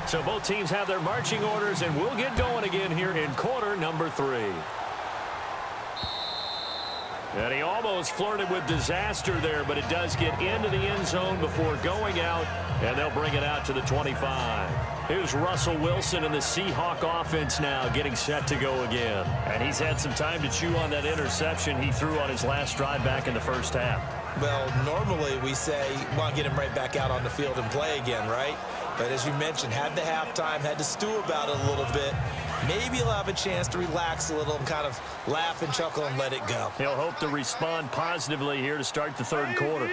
So both teams have their marching orders, and we'll get going again here in quarter number 3. And he almost flirted with disaster there, but it does get into the end zone before going out, and they'll bring it out to the 25. Here's Russell Wilson in the Seahawk offense now getting set to go again. And he's had some time to chew on that interception he threw on his last drive back in the first half. Well, normally we say, well, get him right back out on the field and play again, right? But as you mentioned, had the halftime, had to stew about it a little bit. Maybe he'll have a chance to relax a little and kind of laugh and chuckle and let it go. He'll hope to respond positively here to start the third quarter.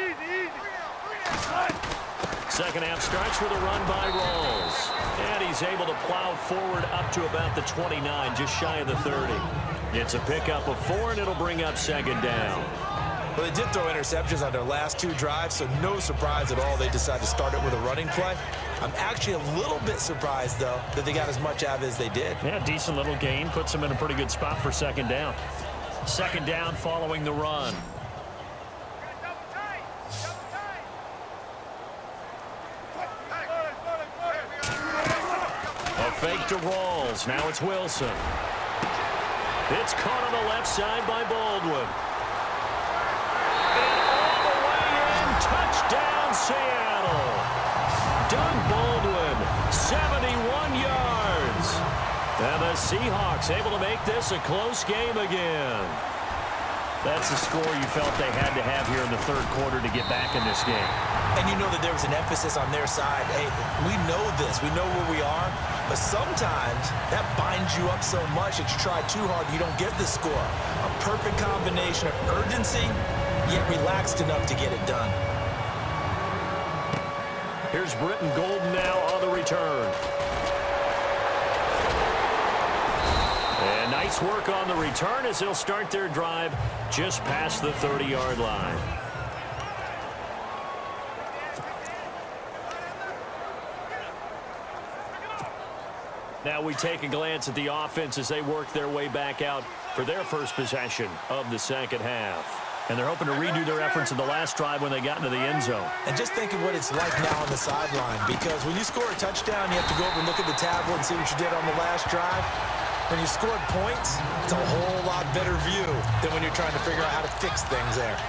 Second half starts with a run by Rolls. And he's able to plow forward up to about the 29, just shy of the 30. It's a pickup of 4, and it'll bring up second down. Well, they did throw interceptions on their last 2 drives, so no surprise at all they decided to start it with a running play. I'm actually a little bit surprised, though, that they got as much out of it as they did. Yeah, decent little gain. Puts them in a pretty good spot for second down. Second down following the run. A fake to Rawls. Now it's Wilson. It's caught on the left side by Baldwin. And all the way in. Touchdown, Seattle. Doug Baldwin, 71 yards. And the Seahawks able to make this a close game again. That's the score you felt they had to have here in the third quarter to get back in this game. And you know that there was an emphasis on their side. Hey, we know this. We know where we are. But sometimes that binds you up so much that you try too hard, you don't get the score. A perfect combination of urgency, yet relaxed enough to get it done. Here's Britton Golden now on the return. And nice work on the return as they'll start their drive just past the 30-yard line. Now we take a glance at the offense as they work their way back out for their first possession of the second half. And they're hoping to redo their efforts in the last drive when they got into the end zone. And just think of what it's like now on the sideline, because when you score a touchdown, you have to go over and look at the tablet and see what you did on the last drive. When you scored points, it's a whole lot better view than when you're trying to figure out how to fix things there.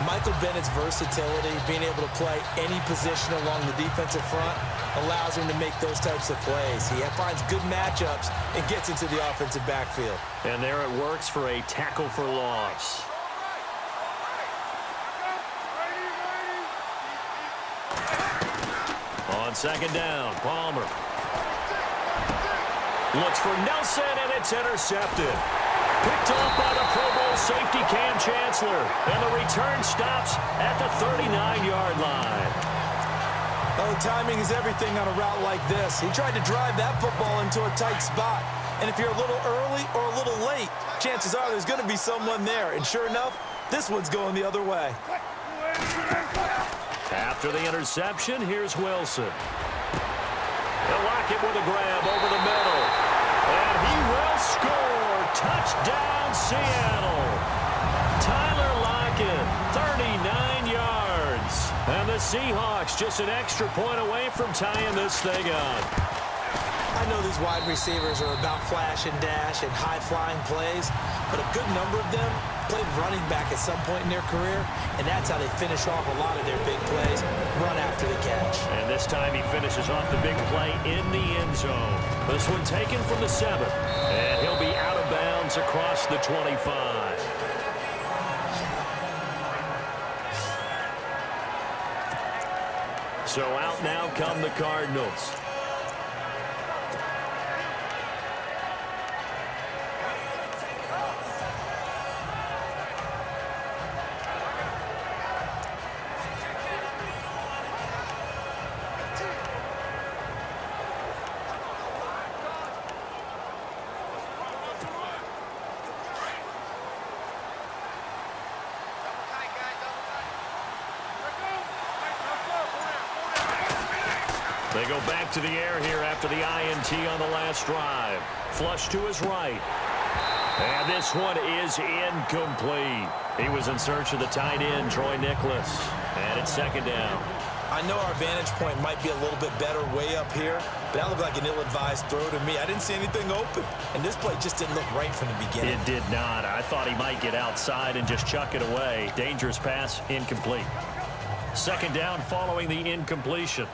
Michael Bennett's versatility, being able to play any position along the defensive front, allows him to make those types of plays. He finds good matchups and gets into the offensive backfield. And there it works for a tackle for loss. On second down, Palmer looks for Nelson, and it's intercepted. Picked off by the Pro Bowl safety Cam Chancellor, and the return stops at the 39-yard line. Oh, timing is everything on a route like this. He tried to drive that football into a tight spot, and if you're a little early or a little late, chances are there's going to be someone there, and sure enough, this one's going the other way. After the interception, here's Wilson. They'll lock it with a grab over the middle. And he will score. Touchdown, Seattle. Tyler Lockett, 39 yards. And the Seahawks just an extra point away from tying this thing up. I know these wide receivers are about flash and dash and high-flying plays, but a good number of them played running back at some point in their career, and that's how they finish off a lot of their big plays, run after the catch. And this time he finishes off the big play in the end zone. This one taken from the 7, and he'll be out of bounds across the 25. So out now come the Cardinals. They go back to the air here after the INT on the last drive. Flush to his right. And this one is incomplete. He was in search of the tight end, Troy Nicholas. And it's second down. I know our vantage point might be a little bit better way up here, but that looked like an ill-advised throw to me. I didn't see anything open, and this play just didn't look right from the beginning. It did not. I thought he might get outside and just chuck it away. Dangerous pass, incomplete. Second down following the incompletion.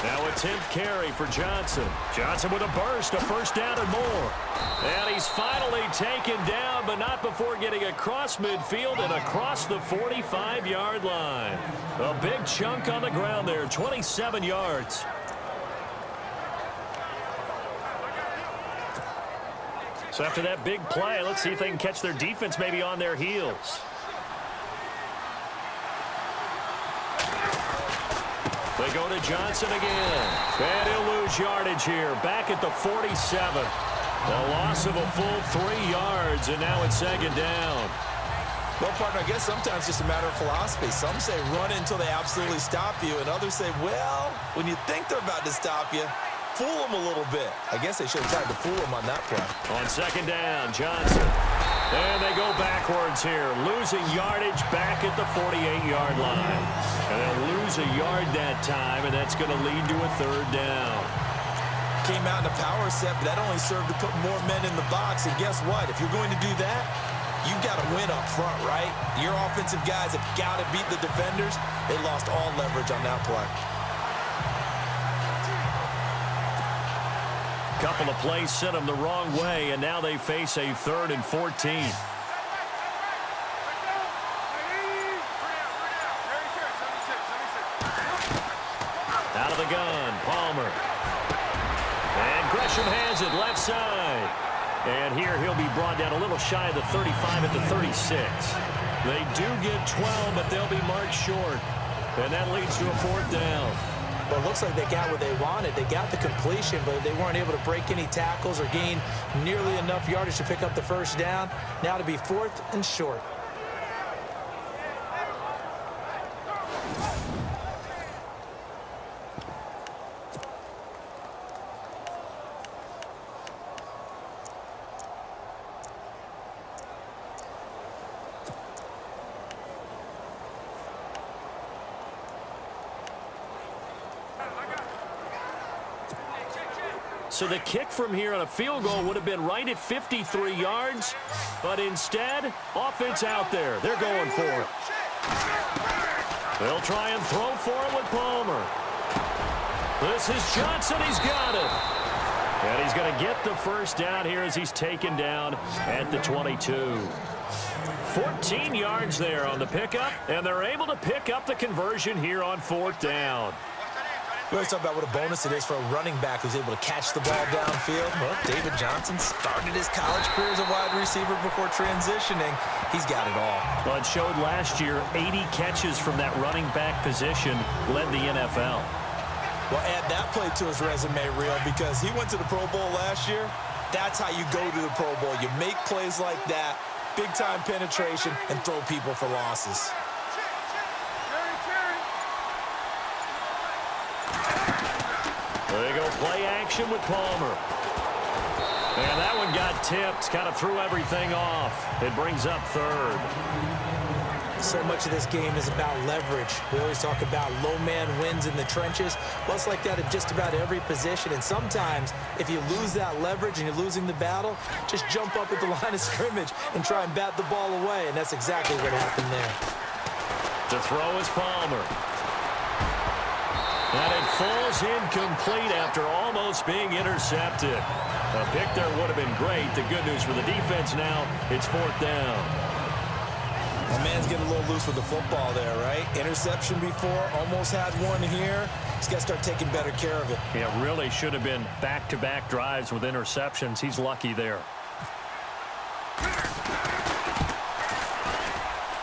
Now a 10th carry for Johnson. Johnson with a burst, a first down and more. And he's finally taken down, but not before getting across midfield and across the 45-yard line. A big chunk on the ground there, 27 yards. So after that big play, let's see if they can catch their defense maybe on their heels. They go to Johnson again. And he'll lose yardage here. Back at the 47. A loss of a full 3 yards, and now it's second down. Well, partner, I guess sometimes it's just a matter of philosophy. Some say run until they absolutely stop you, and others say, well, when you think they're about to stop you, fool them a little bit. I guess they should have tried to fool them on that play. On second down, Johnson. And they go backwards here, losing yardage back at the 48-yard line. And they'll lose a yard that time, and that's going to lead to a third down. Came out in a power set, but that only served to put more men in the box. And guess what? If you're going to do that, you've got to win up front, right? Your offensive guys have got to beat the defenders. They lost all leverage on that play. Couple of plays sent them the wrong way, and now they face a 3rd and 14. Out of the gun, Palmer. And Gresham has it left side. And here he'll be brought down a little shy of the 35 at the 36. They do get 12, but they'll be marked short. And that leads to a 4th down. Well, it looks like they got what they wanted. They got the completion, but they weren't able to break any tackles or gain nearly enough yardage to pick up the first down. Now to be 4th and short. So the kick from here on a field goal would have been right at 53 yards, but instead, offense out there. They're going for it. They'll try and throw for it with Palmer. This is Johnson. He's got it. And he's going to get the first down here as he's taken down at the 22. 14 yards there on the pickup, and they're able to pick up the conversion here on 4th down. We always talk about what a bonus it is for a running back who's able to catch the ball downfield. Well, David Johnson started his college career as a wide receiver before transitioning. He's got it all. Well, it showed last year 80 catches from that running back position led the NFL. Well, add that play to his resume, Real, because he went to the Pro Bowl last year. That's how you go to the Pro Bowl. You make plays like that, big-time penetration, and throw people for losses. There you go, play action with Palmer. And that one got tipped, kind of threw everything off. It brings up 3rd. So much of this game is about leverage. We always talk about low man wins in the trenches. Well, it's like that at just about every position. And sometimes, if you lose that leverage and you're losing the battle, just jump up at the line of scrimmage and try and bat the ball away. And that's exactly what happened there. To throw is Palmer. And it falls incomplete after almost being intercepted. A pick there would have been great. The good news for the defense now, it's 4th down. A man's getting a little loose with the football there, right? Interception before, almost had one here. He's got to start taking better care of it. Yeah, really should have been back-to-back drives with interceptions. He's lucky there.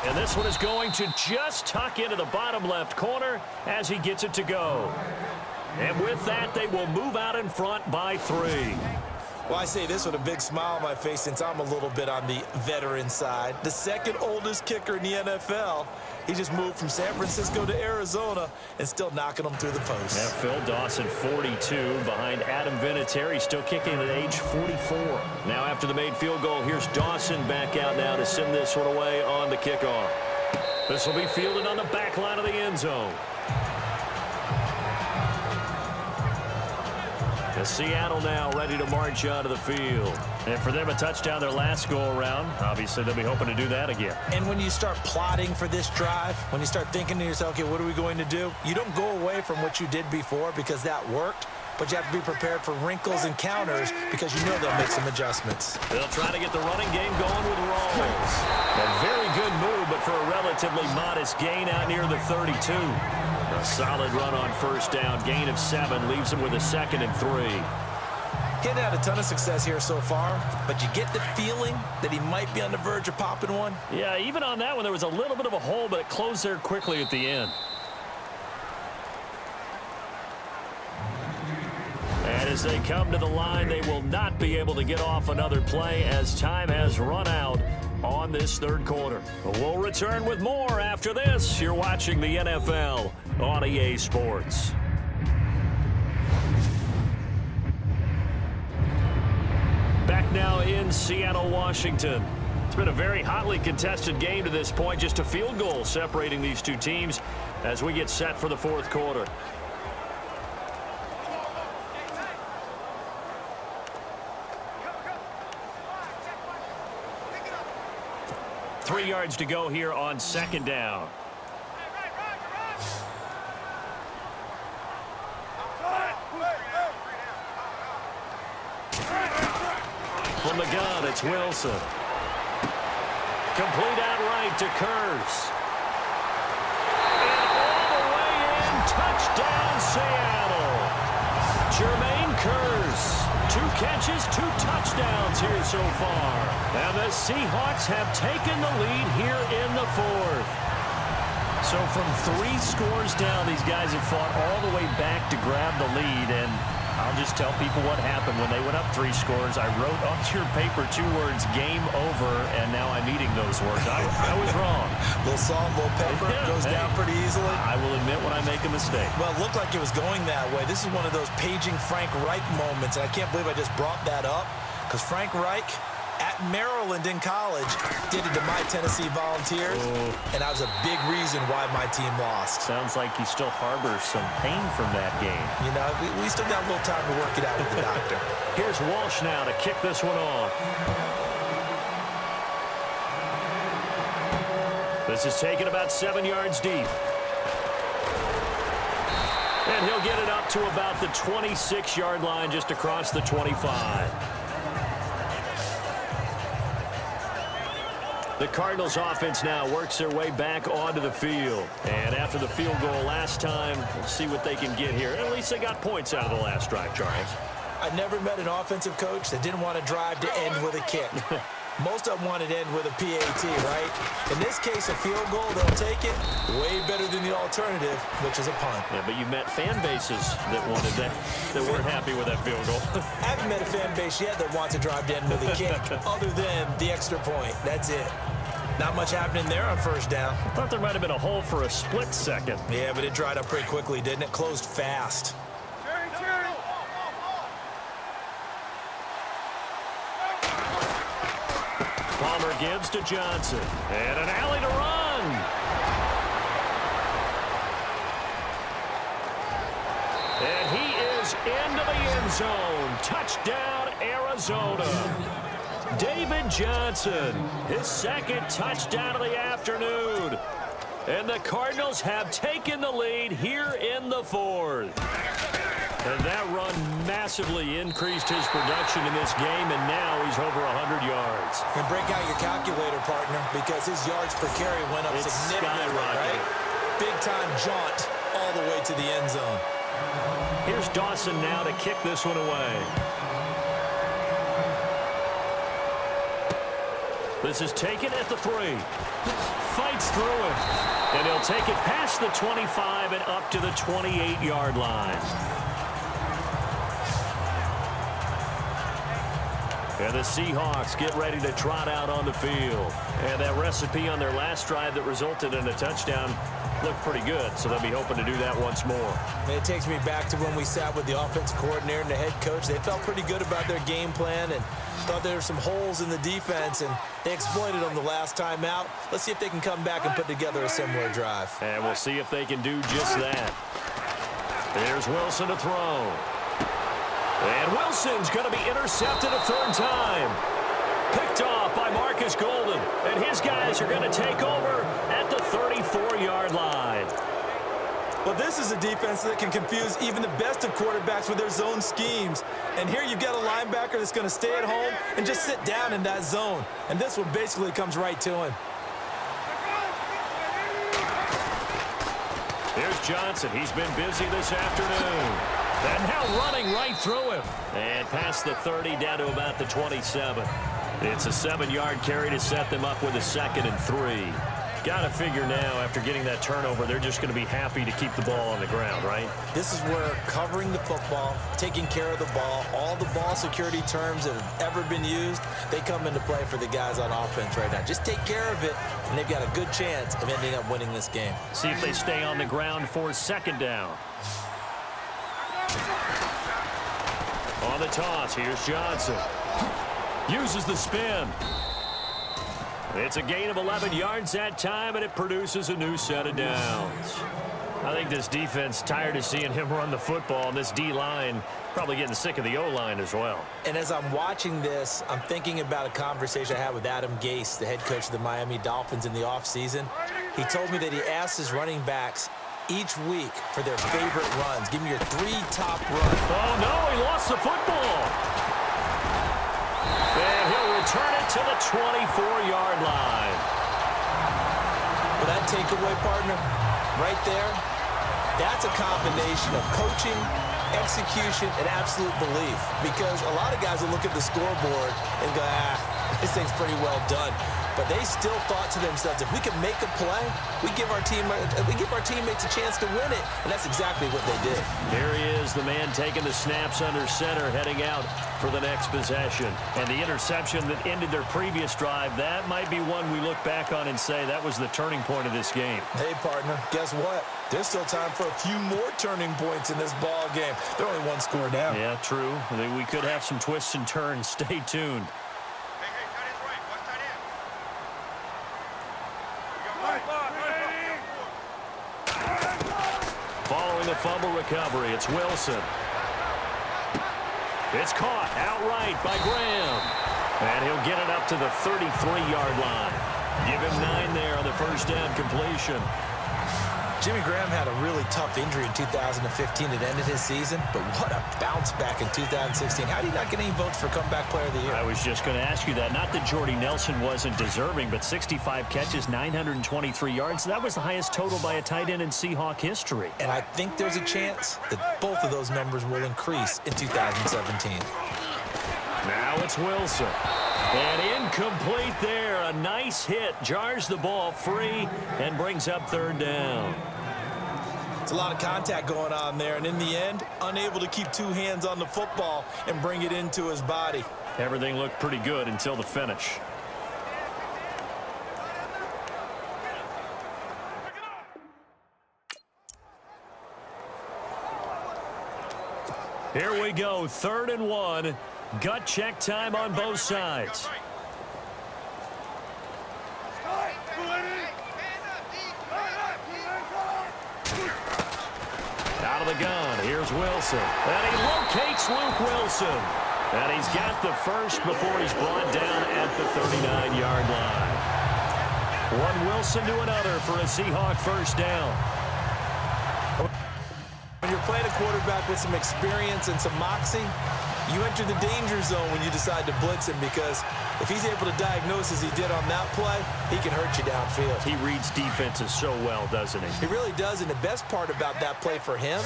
And this one is going to just tuck into the bottom left corner as he gets it to go. And with that, they will move out in front by 3. Well, I say this with a big smile on my face since I'm a little bit on the veteran side. The second oldest kicker in the NFL. He just moved from San Francisco to Arizona and still knocking them through the post. Yeah, Phil Dawson, 42, behind Adam Vinatieri, still kicking at age 44. Now after the made field goal, here's Dawson back out now to send this one away on the kickoff. This will be fielded on the back line of the end zone. Seattle now ready to march out of the field. And for them, a touchdown their last go-around. Obviously, they'll be hoping to do that again. And when you start plotting for this drive, when you start thinking to yourself, okay, what are we going to do? You don't go away from what you did before because that worked, but you have to be prepared for wrinkles and counters because you know they'll make some adjustments. They'll try to get the running game going with Rawls. A very good move, but for a relatively modest gain out near the 32. A solid run on first down. Gain of 7 leaves him with a 2nd and 3. He hadn't had a ton of success here so far, but you get the feeling that he might be on the verge of popping one. Yeah, even on that one, there was a little bit of a hole, but it closed there quickly at the end. And as they come to the line, they will not be able to get off another play as time has run out on this third quarter. We'll return with more after this. You're watching the NFL on EA Sports. Back now in Seattle, Washington. It's been a very hotly contested game to this point. Just a field goal separating these two teams as we get set for the fourth quarter. Three yards to go here on second down. From the gun, it's Wilson. Complete outright to Kurz. And all the way in, touchdown Seattle. Jermaine Kurz. 2 catches, 2 touchdowns here so far. And the Seahawks have taken the lead here in the fourth. So from 3 scores down, these guys have fought all the way back to grab the lead. And I'll just tell people what happened when they went up 3 scores. I wrote on your paper 2 words, game over, and now I'm eating those words. I was wrong. Little salt, little pepper, goes down pretty easily. I will admit when I make a mistake. Well, it looked like it was going that way. This is one of those paging Frank Reich moments, and I can't believe I just brought that up because Frank Reich at Maryland in college did it to my Tennessee Volunteers, and that was a big reason why my team lost. Sounds like he still harbors some pain from that game. You know, we still got a little time to work it out with the doctor. Here's Walsh now to kick this one off. This is taken about 7 yards deep. And he'll get it up to about the 26-yard line just across the 25. The Cardinals offense now works their way back onto the field. And after the field goal last time, we'll see what they can get here. At least they got points out of the last drive, Charles. I never met an offensive coach that didn't want to drive to end with a kick. Most of them wanted to end with a PAT, right? In this case, a field goal, they'll take it. Way better than the alternative, which is a punt. Yeah, but you met fan bases that wanted that weren't happy with that field goal. I haven't met a fan base yet that wants to drive to end with a kick, other than the extra point. That's it. Not much happening there on first down. I thought there might have been a hole for a split second. Yeah, but it dried up pretty quickly, didn't it? Closed fast. Palmer gives to Johnson. And an alley to run. And he is into the end zone. Touchdown, Arizona. David Johnson, his second touchdown of the afternoon. And the Cardinals have taken the lead here in the fourth. And that run massively increased his production in this game, and now he's over 100 yards. And break out your calculator, partner, because his yards per carry went up significantly, right? Big-time jaunt all the way to the end zone. Here's Dawson now to kick this one away. This is taken at the 3. Fights through it. And he'll take it past the 25 and up to the 28-yard line. And the Seahawks get ready to trot out on the field. And that recipe on their last drive that resulted in a touchdown looked pretty good, so they'll be hoping to do that once more. And it takes me back to when we sat with the offensive coordinator and the head coach. They felt pretty good about their game plan and thought there were some holes in the defense, and they exploited them the last time out. Let's see if they can come back and put together a similar drive. And we'll see if they can do just that. There's Wilson to throw. And Wilson's going to be intercepted a third time. Picked off by Marcus Golden. And his guys are going to take over at the 34-yard line. Well, this is a defense that can confuse even the best of quarterbacks with their zone schemes. And here you've got a linebacker that's going to stay at home and just sit down in that zone. And this one basically comes right to him. Here's Johnson. He's been busy this afternoon. And now running right through him. And past the 30 down to about the 27. It's a 7-yard carry to set them up with a 2nd and 3. Got to figure now, after getting that turnover, they're just going to be happy to keep the ball on the ground, right? This is where covering the football, taking care of the ball, all the ball security terms that have ever been used, they come into play for the guys on offense right now. Just take care of it, and they've got a good chance of ending up winning this game. See if they stay on the ground for 2nd down. On the toss, here's Johnson. Uses the spin. It's a gain of 11 yards that time, and it produces a new set of downs. I think this defense tired of seeing him run the football, and this D-line probably getting sick of the O-line as well. And as I'm watching this, I'm thinking about a conversation I had with Adam Gase, the head coach of the Miami Dolphins in the offseason. He told me that he asked his running backs each week for their favorite runs. Give me your 3 top runs. Oh, no, he lost the football. And he'll return it to the 24-yard line. Well, that takeaway, partner, right there, that's a combination of coaching, execution, and absolute belief. Because a lot of guys will look at the scoreboard and go, this thing's pretty well done. But they still thought to themselves, if we can make a play, we give our teammates a chance to win it. And that's exactly what they did. Here he is, the man taking the snaps under center, heading out for the next possession. And the interception that ended their previous drive, that might be one we look back on and say that was the turning point of this game. Hey, partner, guess what? There's still time for a few more turning points in this ball game. They're only 1 score down. Yeah, true. We could have some twists and turns. Stay tuned. Following the fumble recovery, it's Wilson. It's caught outright by Graham. And he'll get it up to the 33-yard line. Give him 9 there on the first down completion. Jimmy Graham had a really tough injury in 2015 that ended his season, but what a bounce back in 2016. How did he not get any votes for Comeback Player of the Year? I was just going to ask you that. Not that Jordy Nelson wasn't deserving, but 65 catches, 923 yards. That was the highest total by a tight end in Seahawk history. And I think there's a chance that both of those numbers will increase in 2017. Now it's Wilson. And incomplete there. A nice hit. Jars the ball free and brings up 3rd down. It's a lot of contact going on there, and in the end, unable to keep 2 hands on the football and bring it into his body. Everything looked pretty good until the finish. Here we go, 3rd and 1. Gut check time on both sides. Out of the gun, here's Wilson. And he locates Luke Wilson. And he's got the first before he's brought down at the 39-yard line. One Wilson to another for a Seahawk first down. When you're playing a quarterback with some experience and some moxie, you enter the danger zone when you decide to blitz him, because if he's able to diagnose as he did on that play, he can hurt you downfield. He reads defenses so well, doesn't he? He really does, and the best part about that play for him,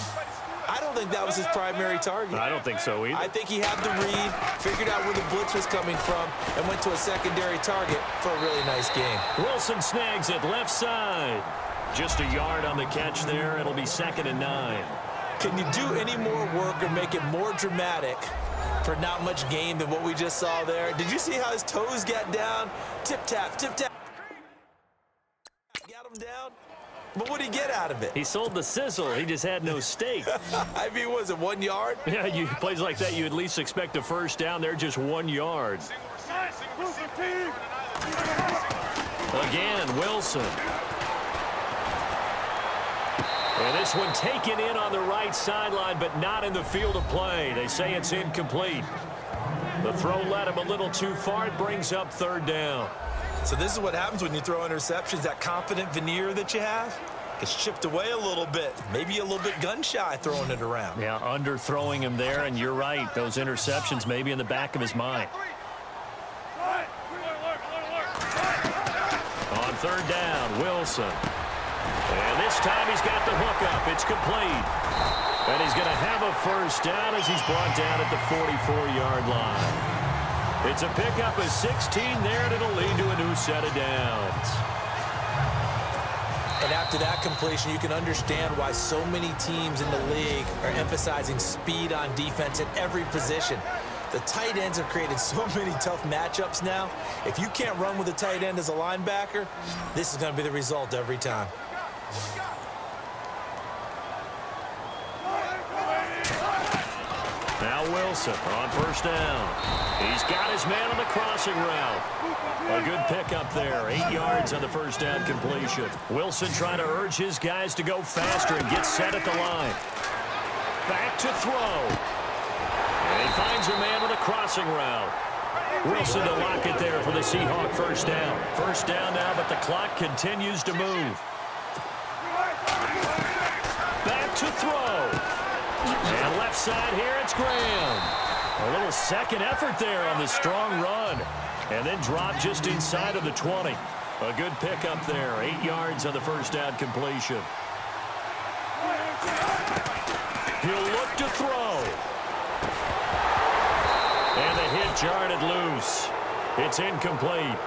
I don't think that was his primary target. I don't think so either. I think he had the read, figured out where the blitz was coming from, and went to a secondary target for a really nice game. Wilson snags it left side. Just a yard on the catch there. It'll be 2nd and 9. Can you do any more work or make it more dramatic for not much gain than what we just saw there. Did you see how his toes got down? Tip-tap, tip-tap. Got him down. But what did he get out of it? He sold the sizzle. He just had no steak. I mean, was it 1 yard? Yeah, plays like that, you at least expect a first down. They're just 1 yard. Again, Wilson. And this one taken in on the right sideline, but not in the field of play. They say it's incomplete. The throw led him a little too far. It brings up third down. So this is what happens when you throw interceptions. That confident veneer that you have gets chipped away a little bit. Maybe a little bit gun-shy throwing it around. Yeah, underthrowing him there, and you're right. Those interceptions may be in the back of his mind. On third down, Wilson. And this time he's got the hook up. It's complete. And he's going to have a first down as he's brought down at the 44-yard line. It's a pickup of 16 there, and it'll lead to a new set of downs. And after that completion, you can understand why so many teams in the league are emphasizing speed on defense at every position. The tight ends have created so many tough matchups now. If you can't run with a tight end as a linebacker, this is going to be the result every time. Now Wilson on first down. He's got his man on the crossing route. A good pickup there. 8 yards on the first down completion. Wilson trying to urge his guys to go faster and get set at the line. Back to throw. And he finds a man on the crossing route. Wilson to lock it there for the Seahawk first down. First down now, but the clock continues to move. Back to throw. And left side here, it's Graham. A little second effort there on the strong run. And then drop just inside of the 20. A good pickup there. 8 yards on the first down completion. He'll look to throw. And the hit jarred it loose. It's incomplete.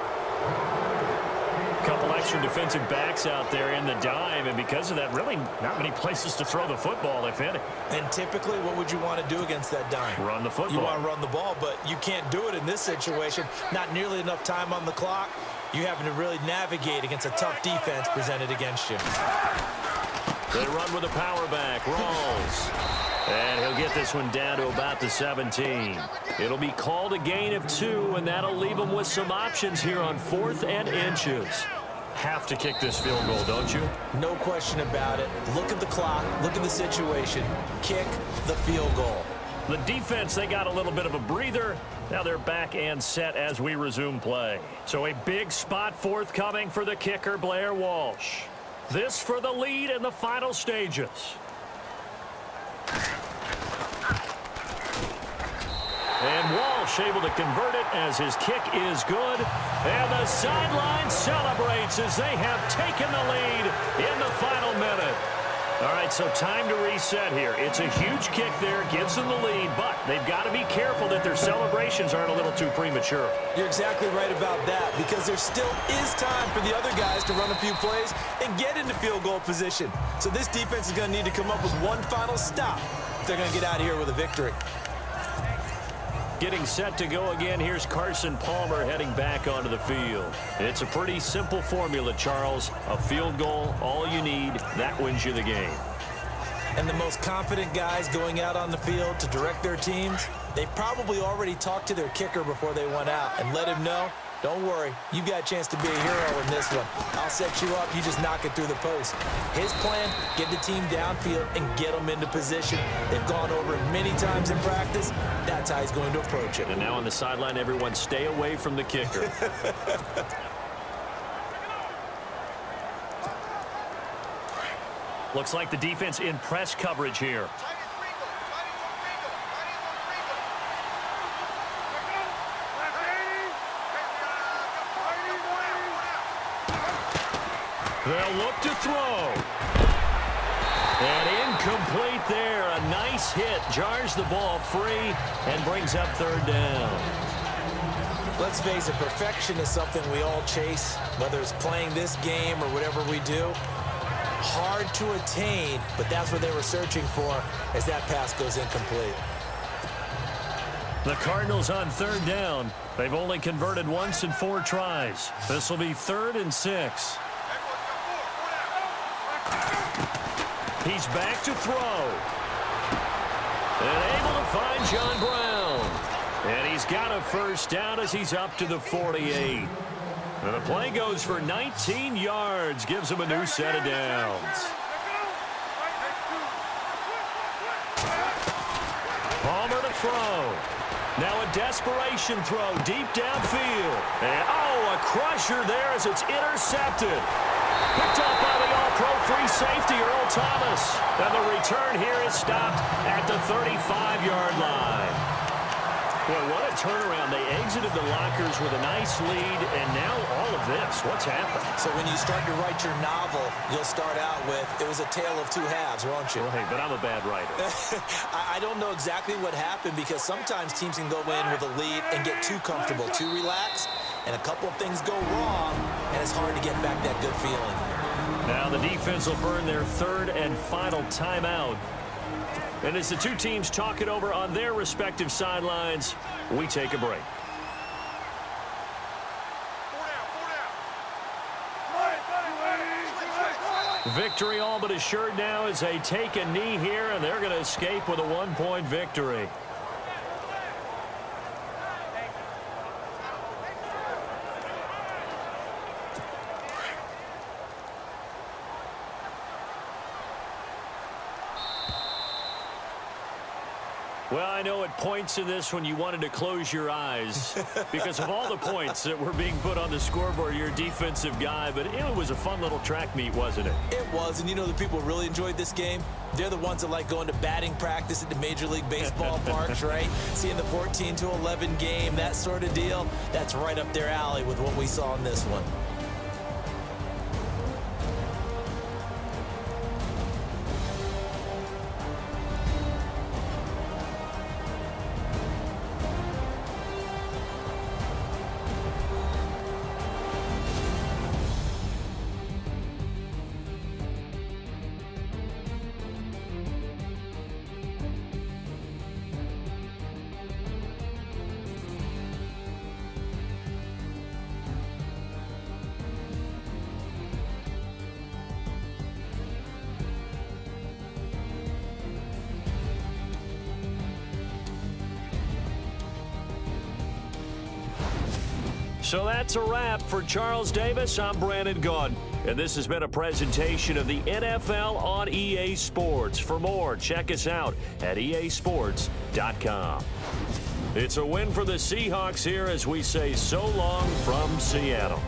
Couple extra defensive backs out there in the dime, and because of that, really not many places to throw the football, if any. And typically, what would you want to do against that dime? Run the football. You want to run the ball, but you can't do it in this situation. Not nearly enough time on the clock. You having to really navigate against a tough defense presented against you. They run with a power back. Rawls. And he'll get this one down to about the 17. It'll be called a gain of 2, and that'll leave them with some options here on 4th and inches. Have to kick this field goal, don't you? No question about it. Look at the clock. Look at the situation. Kick the field goal. The defense, they got a little bit of a breather. Now they're back and set as we resume play. So a big spot forthcoming for the kicker, Blair Walsh. This for the lead in the final stages. And Walsh able to convert it as his kick is good. And the sideline celebrates as they have taken the lead in the final minute. All right, so time to reset here. It's a huge kick there, gives them the lead, but they've got to be careful that their celebrations aren't a little too premature. You're exactly right about that, because there still is time for the other guys to run a few plays and get into field goal position. So this defense is going to need to come up with one final stop if they're going to get out of here with a victory. Getting set to go again, here's Carson Palmer heading back onto the field. It's a pretty simple formula, Charles. A field goal, all you need, that wins you the game. And the most confident guys going out on the field to direct their teams, they've probably already talked to their kicker before they went out and let him know, don't worry, you got a chance to be a hero in this one. I'll set you up, you just knock it through the post. His plan, get the team downfield and get them into position. They've gone over it many times in practice. That's how he's going to approach it. And now on the sideline, everyone stay away from the kicker. Looks like the defense in press coverage here. They'll look to throw. And incomplete there. A nice hit. Jars the ball free and brings up third down. Let's face it, perfection is something we all chase, whether it's playing this game or whatever we do. Hard to attain, but that's what they were searching for as that pass goes incomplete. The Cardinals on third down. They've only converted once in 4 tries. This will be 3rd and 6. He's back to throw. And able to find John Brown. And he's got a first down as he's up to the 48. And the play goes for 19 yards. Gives him a new set of downs. Palmer to throw. Now a desperation throw deep downfield. And, a crusher there as it's intercepted. Picked up by the all-pro free safety, Earl Thomas. And the return here is stopped at the 35-yard line. Boy, what a turnaround. They exited the lockers with a nice lead, and now all of this. What's happened? So when you start to write your novel, you'll start out with, it was a tale of 2 halves, won't you? Right, but I'm a bad writer. I don't know exactly what happened because sometimes teams can go in with a lead and get too comfortable, too relaxed, and a couple of things go wrong, and it's hard to get back that good feeling. Now the defense will burn their 3rd and final timeout. And as the two teams talk it over on their respective sidelines, we take a break. Victory all but assured now as they take a knee here, and they're going to escape with a 1-point victory. Well, I know at points in this when you wanted to close your eyes because of all the points that were being put on the scoreboard. You're a defensive guy, but it was a fun little track meet, wasn't it? It was, and you know the people who really enjoyed this game? They're the ones that like going to batting practice at the Major League Baseball parks, right? Seeing the 14-11 game, that sort of deal, that's right up their alley with what we saw in this one. So that's a wrap for Charles Davis. I'm Brandon Gaudin, and this has been a presentation of the NFL on EA Sports. For more, check us out at easports.com. It's a win for the Seahawks here as we say so long from Seattle.